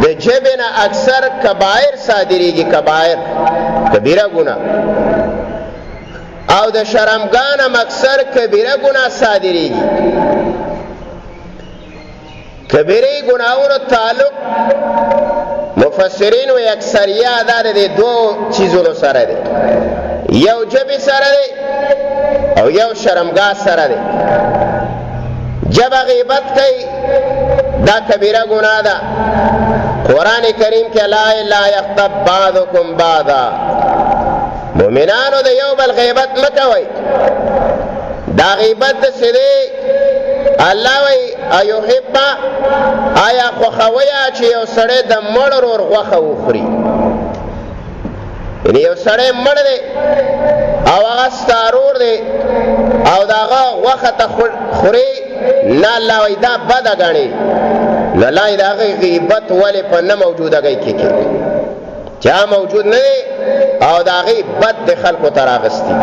د جبه نه اکثر کبایر صادریږي، کبایر کبیره ګناه، او د شرمګان هم اکثر کبیره ګناه صادریږي. کبیره ګناهونو تعلق مفسرین و اکثریه دا د دو چیزونو سره دی، یو جبه سره دی او یو شرمګاه سره دی. جب غیبت کوي دا کبیره ګناه ده. قرآن کریم کې لا یغتب بعضکم بعضا، مومنانو د یو بل غیبت مکوئ. دا غیبت د سره الله وی ایحب، آیا خوښوي چې یو سړی د مړ ورور غوښه وخوري؟ یعنی یو سړی مړ دی او هغه ستا ورور دی او د هغه غوښه ته خوري، نه الله وی دا بده ګڼي. نو الله د هغې غیبت ولې په نه موجودګۍ کې کوي؟ چې هغه موجود نه دی او د هغې بد د خلکو ته راغستی.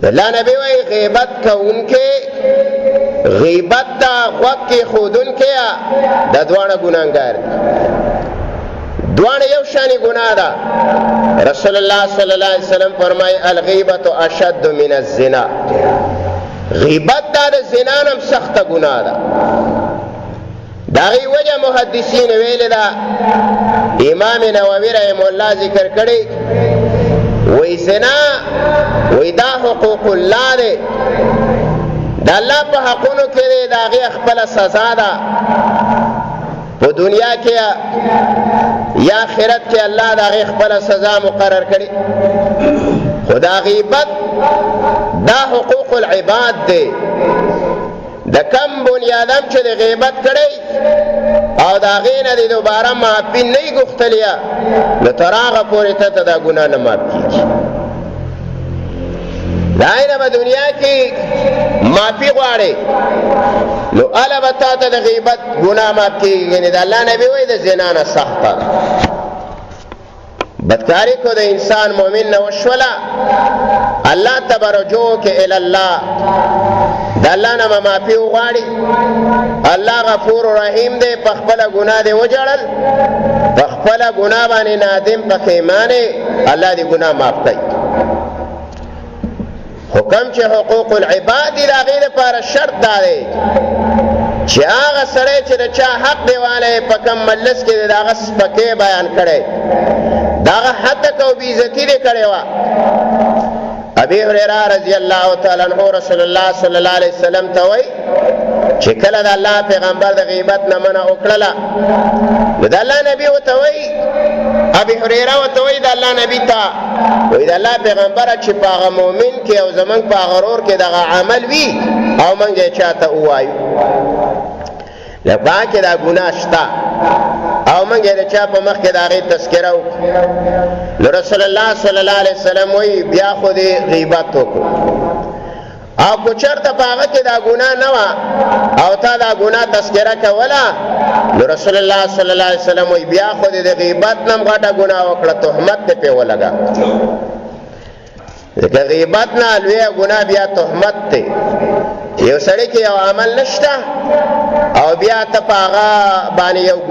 د الله نبی وایي غیبت کوونکې، غیبت ته غوږ کېښودونکې د دواړه ګناهګار دي. دواړه یو شانې ګناه ده. رسول الله صلی الله علیه وسلم فرمایي الغیبت اشد من الزنا، غیبت دا د زنا نه هم سخته ګناه ده. د هغې وجه محدثین ویلې ده، امام نووي رحمه الله ذکر کړی، وی زنا وی دا حقوق الله دی، د الله په حقونو کې دی، د هغې خپله سزا ده په دنیا کې یا آخرت کې الله د هغې خپله سزا مقرر کړي. خو دا غیبت دا حقوق العباد دی. د کم بنیادم چې د غیبت کړی او د هغې نه د دوباره معافي نه یې غوښتلې، نو تر هغه پورې ته دا ګناه نه معاف کېږي. د هغې نه به دنیا کې معافي غواړې، نو هله به تا ته د غیبت ګناه معاف کېږي. یعنې د الله نبي وایي د زنا نه سخته ده. بدکاری کو د انسان مومن نه وشوله، الله ته به رجوع کې الی الله، د الله نه به معافي وغواړي. الله غفور رحیم دی، په خپله ګناه دې وجړل، په خپله ګناه باندې نادم پښیمانې، الله دې ګناه معاف کوي. حکم چې حقوق العباد دي، د هغې دپاره شرط دا دی چې هغه سړی چې د چا حق دیوالی په کم مجلس کې دی، د هغه سپکۍ بیان کړی، د هغه حتک او بېعزتي دې کړې وه. ابي هريره رضی الله تعالی عنہ رسول الله صلی الله علیه وسلم ته وایي چې کله د الله پیغمبر د غیبت نه منع وکړله، نو د الله نبي ورته وایي، ابي هريره ورته وایي د الله نبي ته وایي د الله پیغمبره چې په هغه مؤمن کې او زموږ په هغه ورور کې دغه عمل وي او موږ یې چاته ووایو، لکه کې دا ګناه شته او موږ یې د چا په مخ کې د هغې تذکره وکړو. نو رسول الله صلی الله علیه وسلم وایي بیا خو دې غیبت وکړو، او که چېرته په هغه کې دا ګناه نه وه او تا دا ګناه تذکره کوله، نو رسول الله صلی الله علیه وسلم وایي بیا خو دې د غیبت نه هم غټه ګناه وکړه، تهمت دې پرې ولګه. ځکه غیبت نه لویه ګناه بیا تهمت دی. یو سړی کې یو عمل نشته او بیا ته په هغه باندې یو